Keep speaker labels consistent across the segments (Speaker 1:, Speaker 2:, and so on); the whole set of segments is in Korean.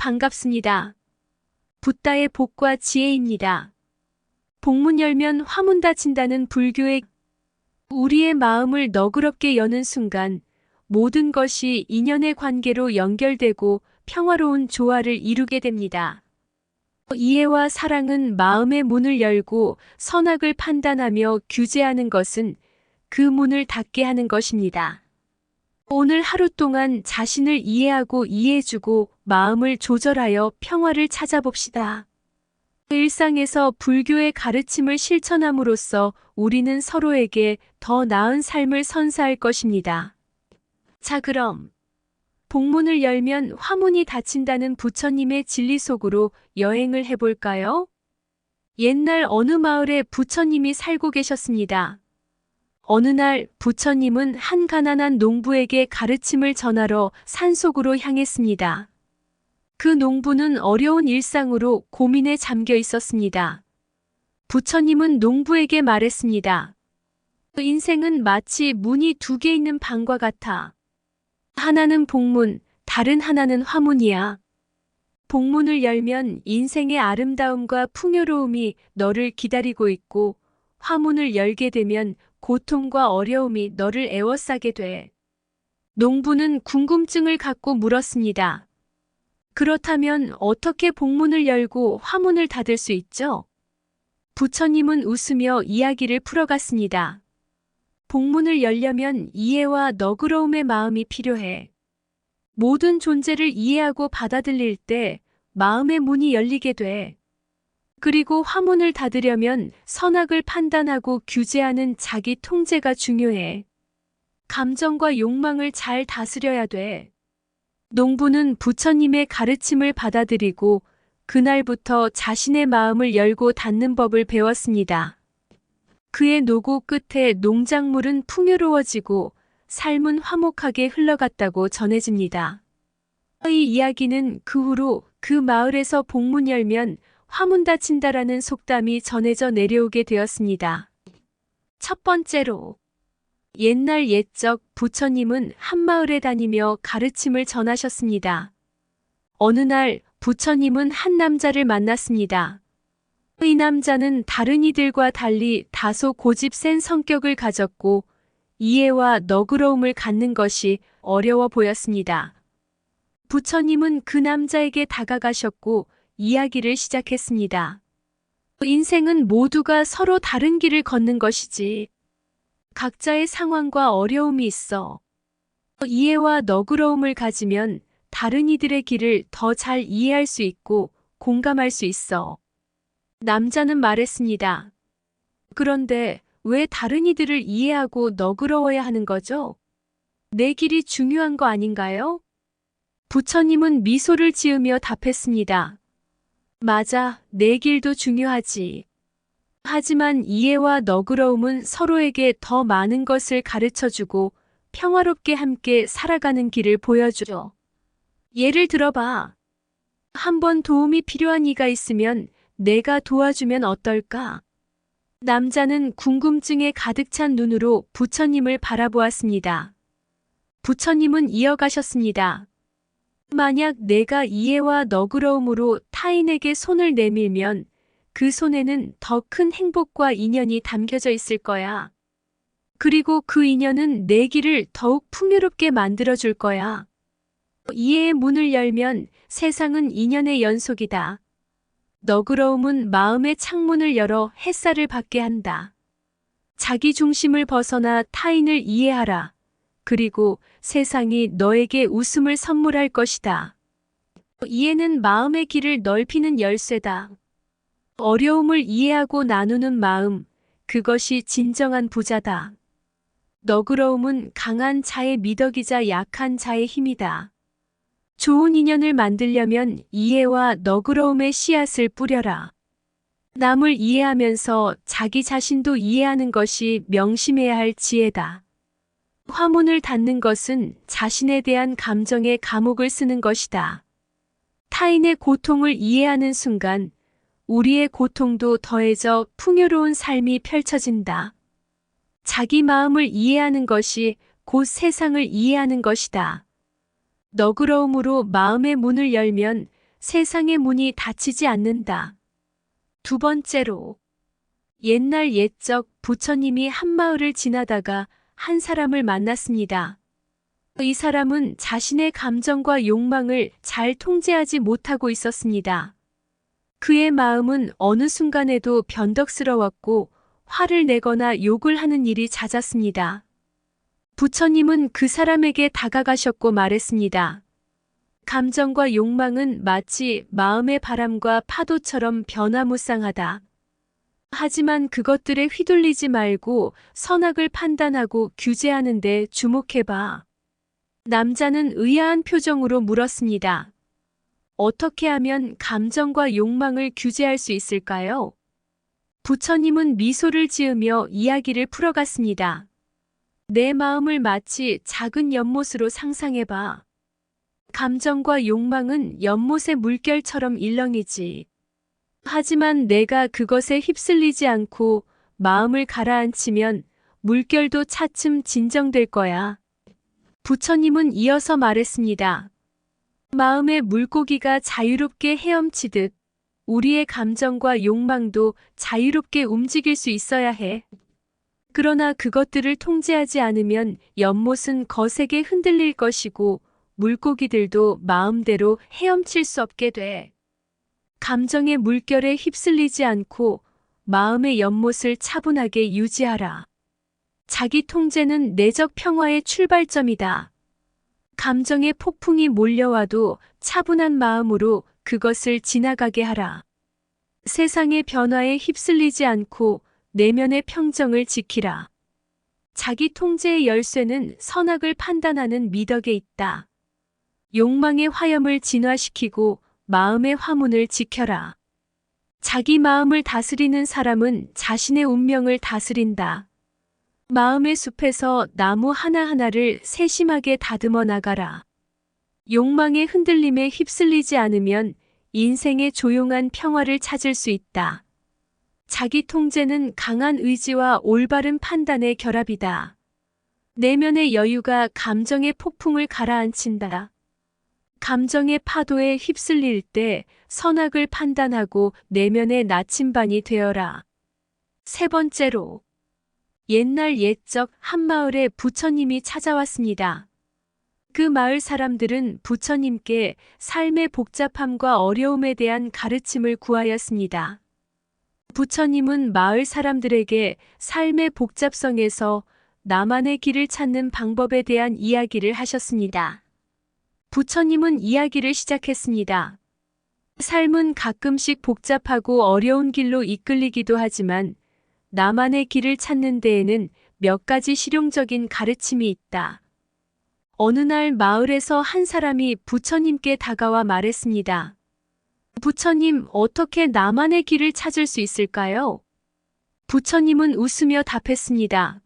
Speaker 1: 반갑습니다. 붓다의 복과 지혜입니다. 복문 열면 화문 닫힌다는 불교의 우리의 마음을 너그럽게 여는 순간 모든 것이 인연의 관계로 연결되고 평화로운 조화를 이루게 됩니다. 이해와 사랑은 마음의 문을 열고 선악을 판단하며 규제하는 것은 그 문을 닫게 하는 것입니다. 오늘 하루 동안 자신을 이해하고 이해해주고 마음을 조절하여 평화를 찾아봅시다. 일상에서 불교의 가르침을 실천함으로써 우리는 서로에게 더 나은 삶을 선사할 것입니다. 자, 그럼 복문을 열면 화문이 닫힌다는 부처님의 진리 속으로 여행을 해볼까요? 옛날 어느 마을에 부처님이 살고 계셨습니다. 어느 날 부처님은 한 가난한 농부에게 가르침을 전하러 산속으로 향했습니다. 그 농부는 어려운 일상으로 고민에 잠겨 있었습니다. 부처님은 농부에게 말했습니다. 인생은 마치 문이 두 개 있는 방과 같아. 하나는 복문, 다른 하나는 화문이야. 복문을 열면 인생의 아름다움과 풍요로움이 너를 기다리고 있고, 화문을 열게 되면 고통과 어려움이 너를 에워싸게 돼. 농부는 궁금증을 갖고 물었습니다. 그렇다면 어떻게 복문을 열고 화문을 닫을 수 있죠? 부처님은 웃으며 이야기를 풀어갔습니다. 복문을 열려면 이해와 너그러움의 마음이 필요해. 모든 존재를 이해하고 받아들일 때 마음의 문이 열리게 돼. 그리고 화문을 닫으려면 선악을 판단하고 규제하는 자기 통제가 중요해. 감정과 욕망을 잘 다스려야 돼. 농부는 부처님의 가르침을 받아들이고 그날부터 자신의 마음을 열고 닫는 법을 배웠습니다. 그의 노고 끝에 농작물은 풍요로워지고 삶은 화목하게 흘러갔다고 전해집니다. 이 이야기는 그 후로 그 마을에서 복문 열면 화문 닫힌다라는 속담이 전해져 내려오게 되었습니다. 첫 번째로, 옛날 옛적 부처님은 한 마을에 다니며 가르침을 전하셨습니다. 어느 날 부처님은 한 남자를 만났습니다. 이 남자는 다른 이들과 달리 다소 고집센 성격을 가졌고 이해와 너그러움을 갖는 것이 어려워 보였습니다. 부처님은 그 남자에게 다가가셨고 이야기를 시작했습니다. 인생은 모두가 서로 다른 길을 걷는 것이지. 각자의 상황과 어려움이 있어. 이해와 너그러움을 가지면 다른 이들의 길을 더 잘 이해할 수 있고 공감할 수 있어. 남자는 말했습니다. 그런데 왜 다른 이들을 이해하고 너그러워야 하는 거죠? 내 길이 중요한 거 아닌가요? 부처님은 미소를 지으며 답했습니다. 맞아, 내 길도 중요하지. 하지만 이해와 너그러움은 서로에게 더 많은 것을 가르쳐주고 평화롭게 함께 살아가는 길을 보여줘. 예를 들어봐. 한번 도움이 필요한 이가 있으면 내가 도와주면 어떨까? 남자는 궁금증에 가득 찬 눈으로 부처님을 바라보았습니다. 부처님은 이어가셨습니다. 만약 내가 이해와 너그러움으로 타인에게 손을 내밀면 그 손에는 더 큰 행복과 인연이 담겨져 있을 거야. 그리고 그 인연은 내 길을 더욱 풍요롭게 만들어줄 거야. 이해의 문을 열면 세상은 인연의 연속이다. 너그러움은 마음의 창문을 열어 햇살을 받게 한다. 자기 중심을 벗어나 타인을 이해하라. 그리고 세상이 너에게 웃음을 선물할 것이다. 이해는 마음의 길을 넓히는 열쇠다. 어려움을 이해하고 나누는 마음, 그것이 진정한 부자다. 너그러움은 강한 자의 미덕이자 약한 자의 힘이다. 좋은 인연을 만들려면 이해와 너그러움의 씨앗을 뿌려라. 남을 이해하면서 자기 자신도 이해하는 것이 명심해야 할 지혜다. 화문을 닫는 것은 자신에 대한 감정에 감옥을 쓰는 것이다. 타인의 고통을 이해하는 순간 우리의 고통도 더해져 풍요로운 삶이 펼쳐진다. 자기 마음을 이해하는 것이 곧 세상을 이해하는 것이다. 너그러움으로 마음의 문을 열면 세상의 문이 닫히지 않는다. 두 번째로, 옛날 옛적 부처님이 한 마을을 지나다가 한 사람을 만났습니다. 이 사람은 자신의 감정과 욕망을 잘 통제하지 못하고 있었습니다. 그의 마음은 어느 순간에도 변덕스러웠고 화를 내거나 욕을 하는 일이 잦았습니다. 부처님은 그 사람에게 다가가셨고 말했습니다. 감정과 욕망은 마치 마음의 바람과 파도처럼 변화무쌍하다. 하지만 그것들에 휘둘리지 말고 선악을 판단하고 규제하는 데 주목해봐. 남자는 의아한 표정으로 물었습니다. 어떻게 하면 감정과 욕망을 규제할 수 있을까요? 부처님은 미소를 지으며 이야기를 풀어갔습니다. 내 마음을 마치 작은 연못으로 상상해봐. 감정과 욕망은 연못의 물결처럼 일렁이지. 하지만 내가 그것에 휩쓸리지 않고 마음을 가라앉히면 물결도 차츰 진정될 거야. 부처님은 이어서 말했습니다. 마음의 물고기가 자유롭게 헤엄치듯 우리의 감정과 욕망도 자유롭게 움직일 수 있어야 해. 그러나 그것들을 통제하지 않으면 연못은 거세게 흔들릴 것이고 물고기들도 마음대로 헤엄칠 수 없게 돼. 감정의 물결에 휩쓸리지 않고 마음의 연못을 차분하게 유지하라. 자기 통제는 내적 평화의 출발점이다. 감정의 폭풍이 몰려와도 차분한 마음으로 그것을 지나가게 하라. 세상의 변화에 휩쓸리지 않고 내면의 평정을 지키라. 자기 통제의 열쇠는 선악을 판단하는 미덕에 있다. 욕망의 화염을 진화시키고 마음의 화문을 지켜라. 자기 마음을 다스리는 사람은 자신의 운명을 다스린다. 마음의 숲에서 나무 하나하나를 세심하게 다듬어 나가라. 욕망의 흔들림에 휩쓸리지 않으면 인생의 조용한 평화를 찾을 수 있다. 자기 통제는 강한 의지와 올바른 판단의 결합이다. 내면의 여유가 감정의 폭풍을 가라앉힌다. 감정의 파도에 휩쓸릴 때 선악을 판단하고 내면의 나침반이 되어라. 세 번째로, 옛날 옛적 한 마을에 부처님이 찾아왔습니다. 그 마을 사람들은 부처님께 삶의 복잡함과 어려움에 대한 가르침을 구하였습니다. 부처님은 마을 사람들에게 삶의 복잡성에서 나만의 길을 찾는 방법에 대한 이야기를 하셨습니다. 부처님은 이야기를 시작했습니다. 삶은 가끔씩 복잡하고 어려운 길로 이끌리기도 하지만 나만의 길을 찾는 데에는 몇 가지 실용적인 가르침이 있다. 어느 날 마을에서 한 사람이 부처님께 다가와 말했습니다. 부처님, 어떻게 나만의 길을 찾을 수 있을까요? 부처님은 웃으며 답했습니다.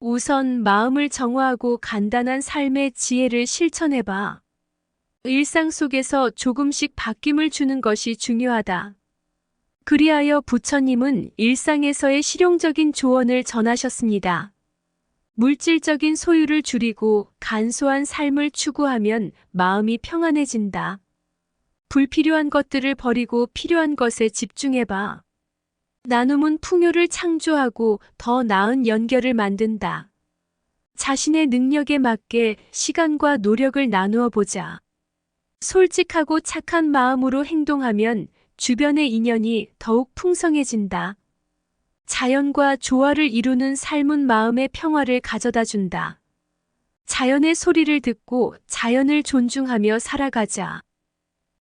Speaker 1: 우선 마음을 정화하고 간단한 삶의 지혜를 실천해봐. 일상 속에서 조금씩 바뀜을 주는 것이 중요하다. 그리하여 부처님은 일상에서의 실용적인 조언을 전하셨습니다. 물질적인 소유를 줄이고 간소한 삶을 추구하면 마음이 평안해진다. 불필요한 것들을 버리고 필요한 것에 집중해봐. 나눔은 풍요를 창조하고 더 나은 연결을 만든다. 자신의 능력에 맞게 시간과 노력을 나누어 보자. 솔직하고 착한 마음으로 행동하면 주변의 인연이 더욱 풍성해진다. 자연과 조화를 이루는 삶은 마음의 평화를 가져다 준다. 자연의 소리를 듣고 자연을 존중하며 살아가자.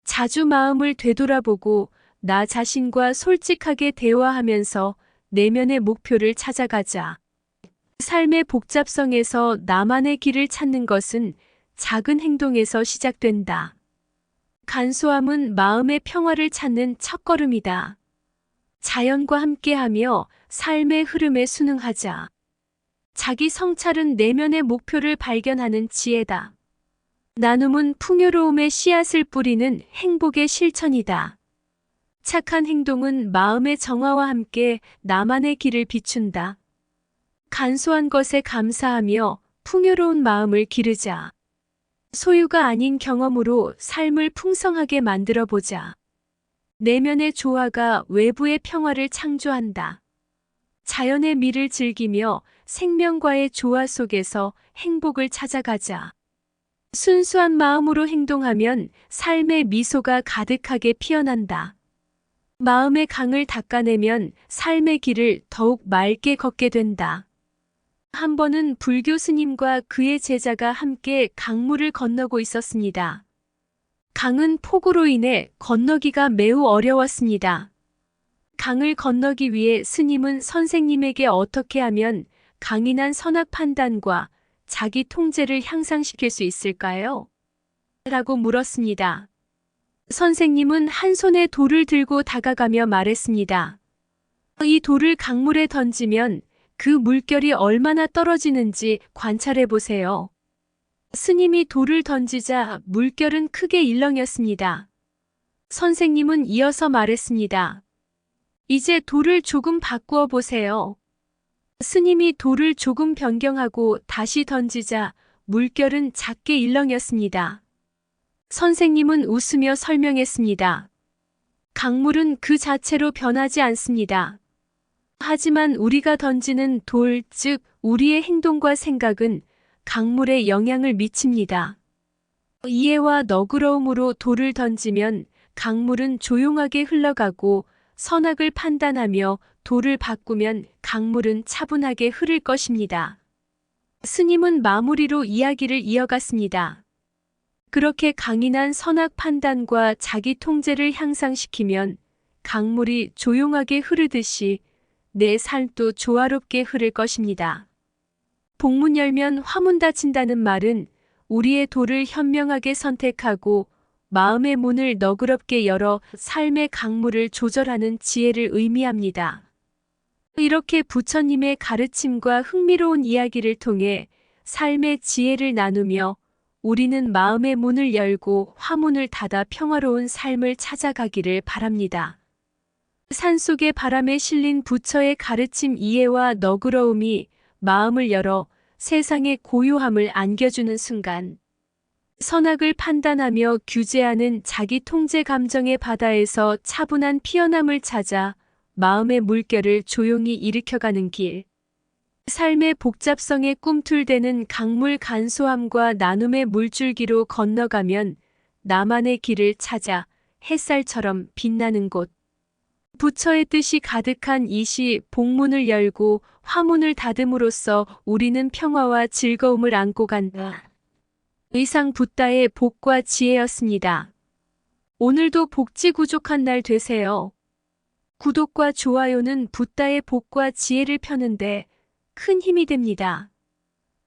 Speaker 1: 자주 마음을 되돌아보고 나 자신과 솔직하게 대화하면서 내면의 목표를 찾아가자. 삶의 복잡성에서 나만의 길을 찾는 것은 작은 행동에서 시작된다. 간소함은 마음의 평화를 찾는 첫걸음이다. 자연과 함께하며 삶의 흐름에 순응하자. 자기 성찰은 내면의 목표를 발견하는 지혜다. 나눔은 풍요로움의 씨앗을 뿌리는 행복의 실천이다. 착한 행동은 마음의 정화와 함께 나만의 길을 비춘다. 간소한 것에 감사하며 풍요로운 마음을 기르자. 소유가 아닌 경험으로 삶을 풍성하게 만들어 보자. 내면의 조화가 외부의 평화를 창조한다. 자연의 미를 즐기며 생명과의 조화 속에서 행복을 찾아가자. 순수한 마음으로 행동하면 삶의 미소가 가득하게 피어난다. 마음의 강을 닦아내면 삶의 길을 더욱 맑게 걷게 된다. 한 번은 불교 스님과 그의 제자가 함께 강물을 건너고 있었습니다. 강은 폭우로 인해 건너기가 매우 어려웠습니다. 강을 건너기 위해 스님은 선생님에게 어떻게 하면 강인한 선악 판단과 자기 통제를 향상시킬 수 있을까요? 라고 물었습니다. 선생님은 한 손에 돌을 들고 다가가며 말했습니다. 이 돌을 강물에 던지면 그 물결이 얼마나 떨어지는지 관찰해 보세요. 스님이 돌을 던지자 물결은 크게 일렁였습니다. 선생님은 이어서 말했습니다. 이제 돌을 조금 바꾸어 보세요. 스님이 돌을 조금 변경하고 다시 던지자 물결은 작게 일렁였습니다. 선생님은 웃으며 설명했습니다. 강물은 그 자체로 변하지 않습니다. 하지만 우리가 던지는 돌, 즉 우리의 행동과 생각은 강물에 영향을 미칩니다. 이해와 너그러움으로 돌을 던지면 강물은 조용하게 흘러가고 선악을 판단하며 돌을 바꾸면 강물은 차분하게 흐를 것입니다. 스님은 마무리로 이야기를 이어갔습니다. 그렇게 강인한 선악 판단과 자기 통제를 향상시키면 강물이 조용하게 흐르듯이 내 삶도 조화롭게 흐를 것입니다. 복문 열면 화문 닫힌다는 말은 우리의 도를 현명하게 선택하고 마음의 문을 너그럽게 열어 삶의 강물을 조절하는 지혜를 의미합니다. 이렇게 부처님의 가르침과 흥미로운 이야기를 통해 삶의 지혜를 나누며 우리는 마음의 문을 열고 화문을 닫아 평화로운 삶을 찾아가기를 바랍니다. 산속의 바람에 실린 부처의 가르침 이해와 너그러움이 마음을 열어 세상의 고요함을 안겨주는 순간, 선악을 판단하며 규제하는 자기 통제 감정의 바다에서 차분한 피어남을 찾아 마음의 물결을 조용히 일으켜가는 길, 삶의 복잡성에 꿈틀대는 강물 간소함과 나눔의 물줄기로 건너가면 나만의 길을 찾아 햇살처럼 빛나는 곳. 부처의 뜻이 가득한 이 시 복문을 열고 화문을 닫음으로써 우리는 평화와 즐거움을 안고 간다. 의상 붓다의 복과 지혜였습니다. 오늘도 복지구족한 날 되세요. 구독과 좋아요는 붓다의 복과 지혜를 펴는데 큰 힘이 됩니다.